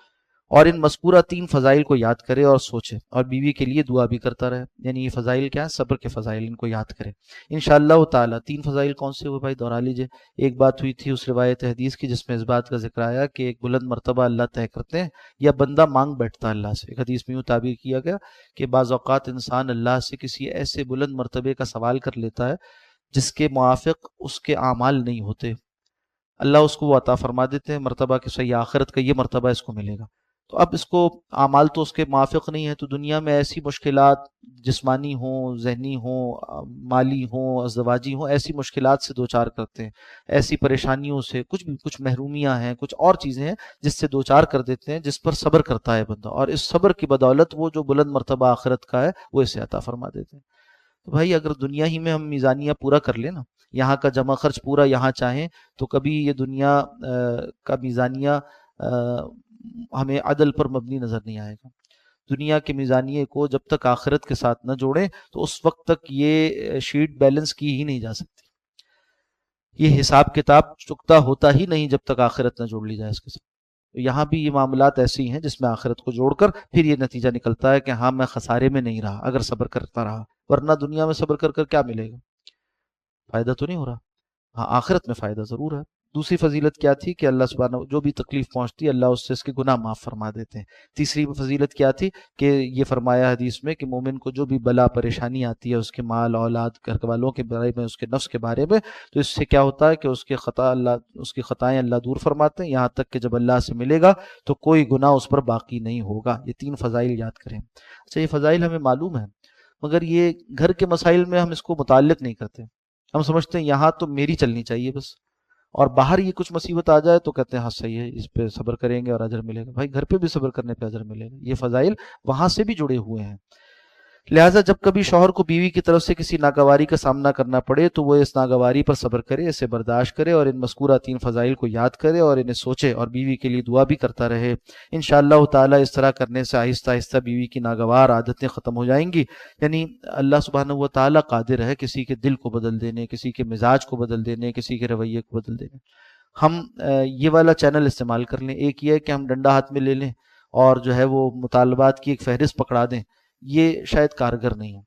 اور ان مذکورہ 3 فضائل کو یاد کرے اور سوچے، اور بیوی کے لیے دعا بھی کرتا رہے۔ یعنی یہ فضائل کیا ہیں؟ صبر کے فضائل، ان کو یاد کرے انشاءاللہ تعالی۔ 3 فضائل کون سے ہوئے بھائی؟ دہرا لیجئے۔ ایک بات ہوئی تھی اس روایت حدیث کی جس میں اس بات کا ذکر آیا کہ ایک بلند مرتبہ اللہ طے کرتے ہیں یا بندہ مانگ بیٹھتا ہے اللہ سے۔ ایک حدیث میں یوں تعبیر کیا گیا کہ بعض اوقات انسان اللہ سے کسی ایسے بلند مرتبے کا سوال کر لیتا ہے جس کے موافق اس کے اعمال نہیں ہوتے، اللہ اس کو وہ عطا فرما دیتے ہیں مرتبہ کہ صحیح آخرت کا یہ مرتبہ اس کو ملے گا۔ تو اب اس کو اعمال تو اس کے موافق نہیں ہے، تو دنیا میں ایسی مشکلات جسمانی ہوں ذہنی ہوں مالی ہوں ازدواجی ہوں، ایسی مشکلات سے دوچار کرتے ہیں، ایسی پریشانیوں سے کچھ محرومیاں ہیں کچھ اور چیزیں ہیں جس سے دوچار کر دیتے ہیں، جس پر صبر کرتا ہے بندہ، اور اس صبر کی بدولت وہ جو بلند مرتبہ آخرت کا ہے وہ اسے عطا فرما دیتے ہیں۔ تو بھائی اگر دنیا ہی میں ہم میزانیہ پورا کر لیں نا، یہاں کا جمع خرچ پورا یہاں چاہیں تو کبھی یہ دنیا کا میزانیہ ہمیں عدل پر مبنی نظر نہیں آئے گا۔ دنیا کے میزانیے کو جب تک آخرت کے ساتھ نہ جوڑیں تو اس وقت تک یہ شیٹ بیلنس کی ہی نہیں جا سکتی، یہ حساب کتاب چکتا ہوتا ہی نہیں جب تک آخرت نہ جوڑ لی جائے اس کے ساتھ۔ یہاں بھی یہ معاملات ایسی ہیں جس میں آخرت کو جوڑ کر پھر یہ نتیجہ نکلتا ہے کہ ہاں میں خسارے میں نہیں رہا اگر صبر کرتا رہا، ورنہ دنیا میں صبر کر کر کیا ملے گا؟ فائدہ تو نہیں ہو رہا۔ ہاں آخرت میں فائدہ ضرور ہے۔ دوسری فضیلت کیا تھی کہ اللہ سبحانہ جو بھی تکلیف پہنچتی ہے اللہ اس سے اس کے گناہ معاف فرما دیتے ہیں۔ تیسری فضیلت کیا تھی کہ یہ فرمایا حدیث میں کہ مومن کو جو بھی بلا پریشانی آتی ہے اس کے مال اولاد گھر والوں کے بارے میں اس کے نفس کے بارے میں، تو اس سے کیا ہوتا ہے کہ اس کی خطائیں اللہ دور فرماتے ہیں، یہاں تک کہ جب اللہ سے ملے گا تو کوئی گناہ اس پر باقی نہیں ہوگا۔ یہ 3 فضائل یاد کریں۔ اچھا یہ فضائل ہمیں معلوم ہے مگر یہ گھر کے مسائل میں ہم اس کو متعلق نہیں کرتے، ہم سمجھتے ہیں یہاں تو میری چلنی چاہیے بس، اور باہر یہ کچھ مصیبت آ جائے تو کہتے ہیں ہاں صحیح ہے اس پہ صبر کریں گے اور اجر ملے گا۔ بھائی گھر پہ بھی صبر کرنے پہ اجر ملے گا، یہ فضائل وہاں سے بھی جڑے ہوئے ہیں۔ لہٰذا جب کبھی شوہر کو بیوی کی طرف سے کسی ناگواری کا سامنا کرنا پڑے تو وہ اس ناگواری پر صبر کرے، اسے برداشت کرے اور ان مذکورہ 3 فضائل کو یاد کرے اور انہیں سوچے اور بیوی کے لیے دعا بھی کرتا رہے۔ انشاءاللہ تعالی اس طرح کرنے سے آہستہ آہستہ بیوی کی ناگوار عادتیں ختم ہو جائیں گی۔ یعنی اللہ سبحانہ و تعالی قادر ہے کسی کے دل کو بدل دینے، کسی کے مزاج کو بدل دینے، کسی کے رویے کو بدل دینے۔ ہم یہ والا چینل استعمال کر لیں، ایک یہ ہے کہ ہم ڈنڈا ہاتھ میں لے لیں اور جو ہے وہ مطالبات کی ایک فہرست پکڑا دیں، یہ شاید کارگر نہیں ہے۔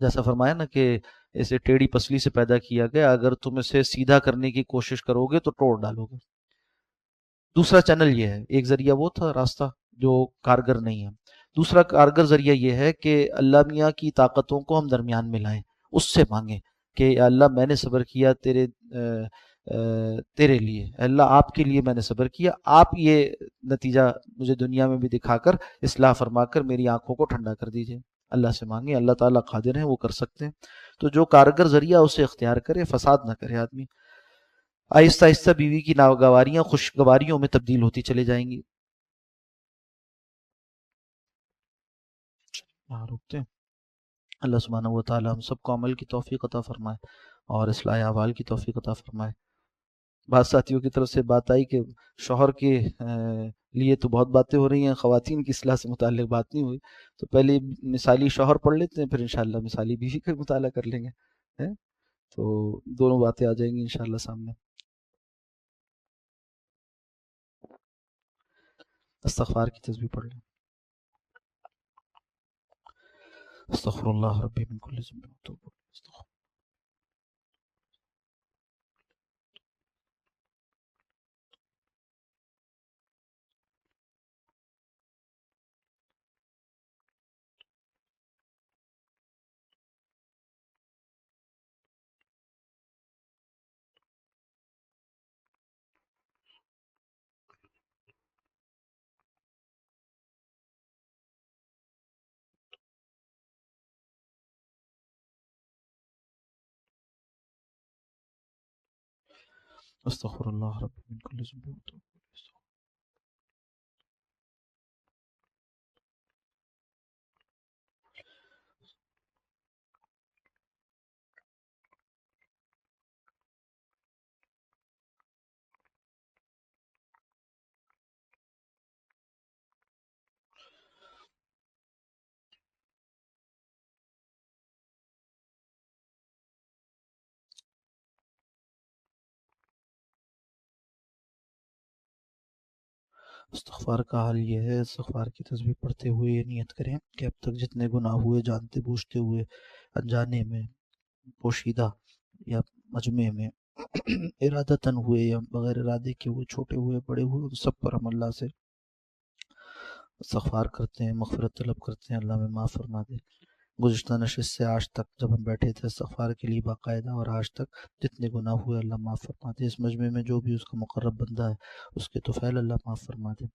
جیسا فرمایا نا کہ اسے ٹیڑھی پسلی سے پیدا کیا گیا، اگر تم اسے سیدھا کرنے کی کوشش کرو گے تو توڑ ڈالو گے۔ دوسرا چینل یہ ہے، ایک ذریعہ وہ تھا راستہ جو کارگر نہیں ہے، دوسرا کارگر ذریعہ یہ ہے کہ اللہ میاں کی طاقتوں کو ہم درمیان میں لائیں، اس سے مانگیں کہ اللہ میں نے صبر کیا تیرے لیے، اللہ آپ کے لیے میں نے صبر کیا، آپ یہ نتیجہ مجھے دنیا میں بھی دکھا کر اصلاح فرما کر میری آنکھوں کو ٹھنڈا کر دیجئے۔ اللہ سے مانگیں، اللہ تعالیٰ قادر ہیں، وہ کر سکتے ہیں۔ تو جو کارگر ذریعہ اسے اختیار کرے، فساد نہ کرے آدمی۔ آہستہ آہستہ بیوی کی ناگواریاں خوشگواریوں میں تبدیل ہوتی چلے جائیں گی۔ روکتے ہیں۔ اللہ سبحانہ و تعالی ہم سب کو عمل کی توفیق عطا فرمائے اور اصلاح احوال کی توفیق عطا فرمائے۔ بعض ساتھیوں کی طرف سے بات آئی کہ شوہر کے لیے تو بہت باتیں ہو رہی ہیں، خواتین کی اصلاح سے متعلق بات نہیں ہوئی، تو پہلے مثالی شوہر پڑھ لیتے ہیں، پھر انشاءاللہ مثالی بیوی کا مطالعہ کر لیں گے، تو دونوں باتیں آ جائیں گی انشاءاللہ سامنے۔ استغفار کی تسبیح پڑھ لیں۔ استغفر اللہ ربی من کل ذنب واتوب الیہ۔ استغفر اللہ ربی من کل ذنب واتوب الیہ۔ استغفار کا حال یہ ہے، استغفار کی تسبیح پڑھتے ہوئے یہ نیت کریں کہ اب تک جتنے گناہ ہوئے، جانتے بوجھتے ہوئے، انجانے میں، پوشیدہ یا مجمع میں، ارادتاً ہوئے یا بغیر ارادے کے ہوئے، چھوٹے ہوئے بڑے ہوئے، ان سب پر ہم اللہ سے استغفار کرتے ہیں، مغفرت طلب کرتے ہیں، اللہ میں معاف فرما دے۔ گزشتہ نشست سے آج تک جب ہم بیٹھے تھے استغفار کے لیے باقاعدہ، اور آج تک جتنے گناہ ہوئے اللہ معاف فرما دے۔ اس مجمع میں جو بھی اس کا مقرب بندہ ہے اس کے طفیل اللہ معاف فرما دے۔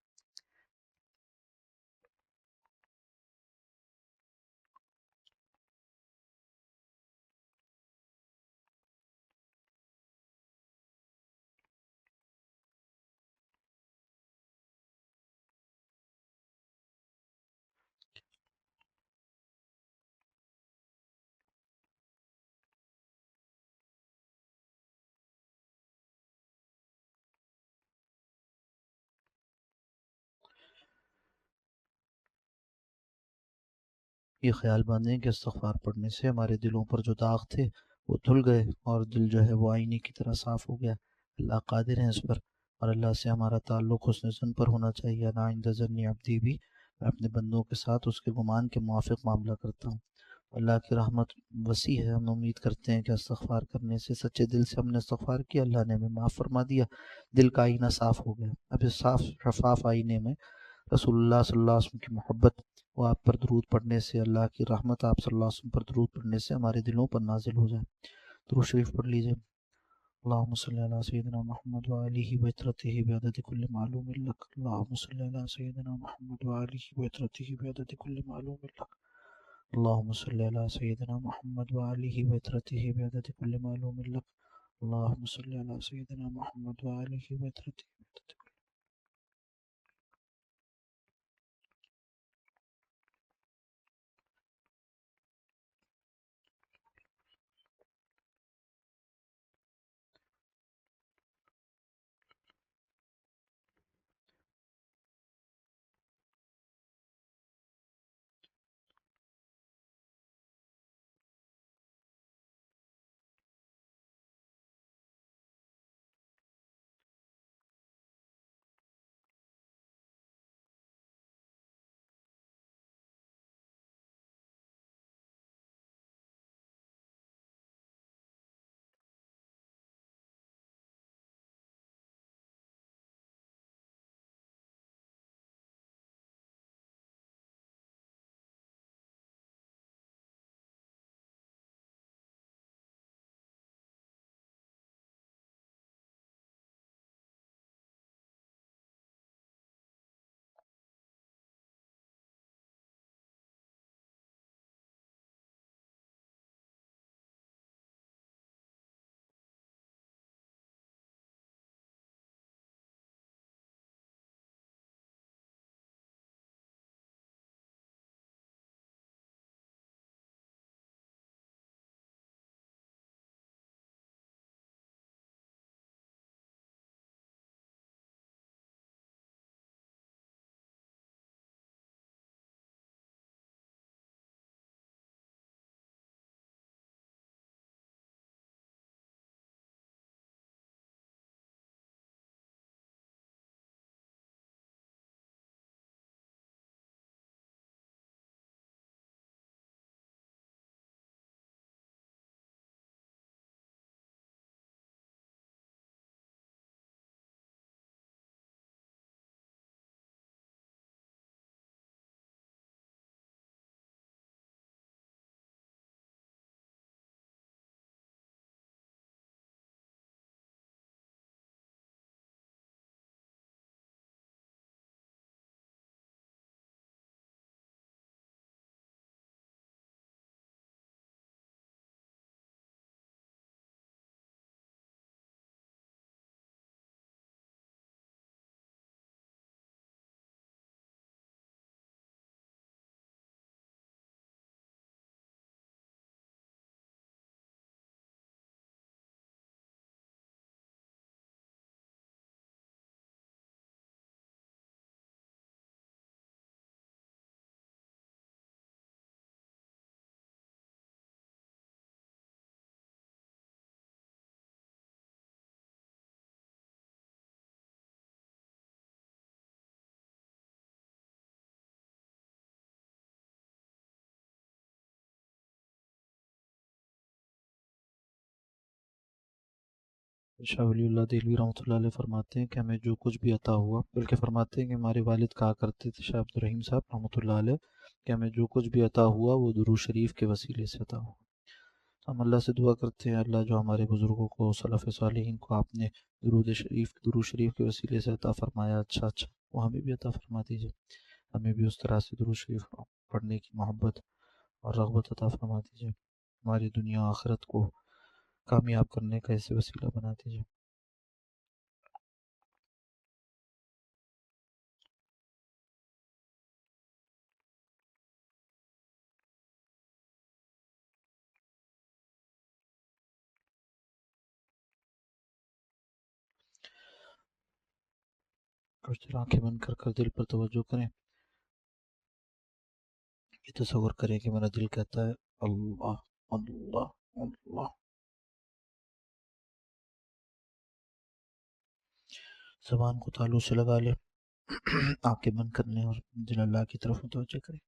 یہ خیال باندھیں کہ استغفار پڑھنے سے ہمارے دلوں پر جو داغ تھے وہ دھل گئے، اور دل جو ہے وہ آئینے کی طرح صاف ہو گیا۔ اللہ قادر ہیں اس پر، اور اللہ سے ہمارا تعلق حسن ظن پر ہونا چاہیے۔ انا عند ظن عبدی بھی، میں اپنے بندوں کے ساتھ اس کے گمان کے موافق معاملہ کرتا ہوں۔ اللہ کی رحمت وسیع ہے، ہم امید کرتے ہیں کہ استغفار کرنے سے، سچے دل سے ہم نے استغفار کیا، اللہ نے ہمیں معاف فرما دیا، دل کا آئینہ صاف ہو گیا۔ اب اس صاف شفاف آئینے میں رسول اللہ صلی اللہ علیہ وسلم کی محبت و آپ پر درود پڑھنے سے، اللہ کی رحمت آپ صلی اللہ علیہ وسلم پر درود پڑھنے سے ہمارے دلوں پر نازل ہو جائے۔ درود شریف پڑھ لیجئے۔ اللہم صلی علی سیدنا محمد وآلہ وطرتہ بعدد کل معلوم لک۔ اللہم صلی علی سیدنا محمد وآلہ وطرتہ بعدد کل معلوم لک۔ اللہم صلی علی سیدنا محمد وآلہ وطرتہ بعدد کل معلوم لک۔ اللہم صلی علی سیدنا محمد وآلہ وطرتہ بعدد کل شاہ ولی اللہ دہلوی رحمۃ اللہ علیہ فرماتے ہیں کہ ہمیں جو کچھ بھی عطا ہوا، بلکہ فرماتے ہیں کہ ہمارے والد کہا کرتے تھے شاہ عبدالرحیم صاحب رحمۃ اللہ علیہ، کہ ہمیں جو کچھ بھی عطا ہوا وہ درود شریف کے وسیلے سے عطا ہوا۔ ہم اللہ سے دعا کرتے ہیں اللہ جو ہمارے بزرگوں کو، سلف صالحین کو آپ نے درود شریف کے وسیلے سے عطا فرمایا، اچھا وہ ہمیں بھی عطا فرما دیجیے، ہمیں بھی اس طرح سے درود شریف پڑھنے کی محبت اور رغبت عطا فرما دیجیے، ہماری دنیا و آخرت کو کامیاب کرنے کا ایسے وسیلہ بنا دیجیے۔ کچھ دیر آنکھیں بند کر کر دل پر توجہ کریں، یہ تصور کریں کہ میرا دل کہتا ہے اللہ اللہ اللہ۔ زبان کو تالو سے لگا لیں، آنکھیں بند کرنے اور دل اللہ کی طرف متوجہ کریں۔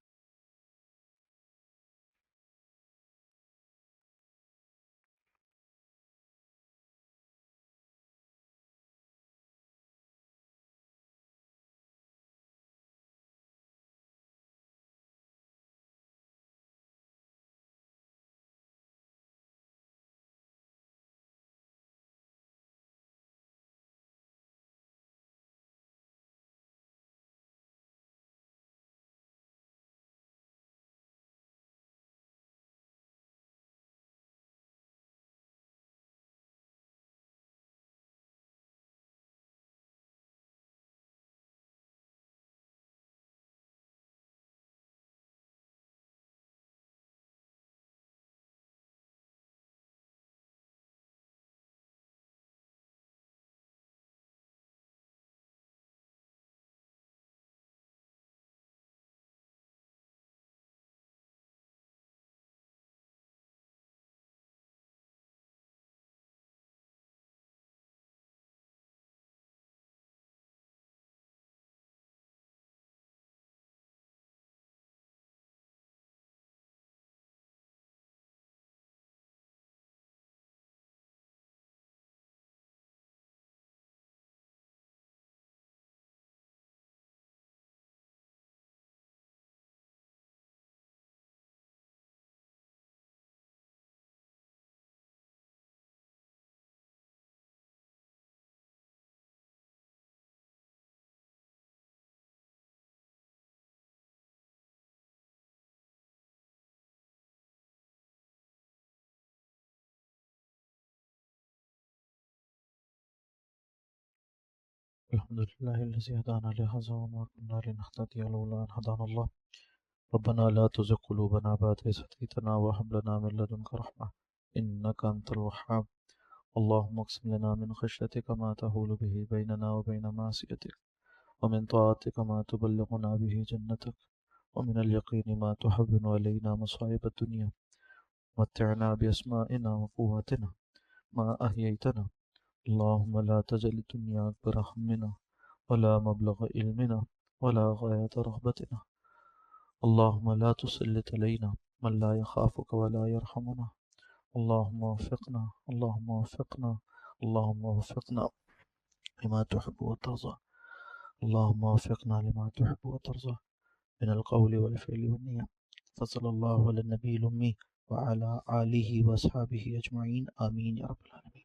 الحمد لله الذي هدانا لهذا وما كنا لنهتدي لولا أن هدانا الله ربنا لا تزغ قلوبنا بعد إذ هديتنا وهب لنا من لدنك رحمة إنك أنت الوهاب اللهم اقسم لنا من خشيتك ما تحول به بيننا وبين معصيتك ومن طاعتك ما تبلغنا به جنتك ومن اليقين ما تحول علينا مصائب الدنيا متعنا بأسمائنا وقواتنا ما أحييتنا اللهم لا تجعل الدنيا أكبر همنا ولا مبلغ علمنا ولا غاية رغبتنا اللهم لا تسلط علينا من لا يخافك ولا يرحمنا اللهم وفقنا اللهم وفقنا اللهم وفقنا لما تحب وترضى اللهم وفقنا لما تحب وترضى من القول والفعل والنية فصلى الله على النبي الأمي وعلى آله وأصحابه أجمعين آمين يا رب العالمين۔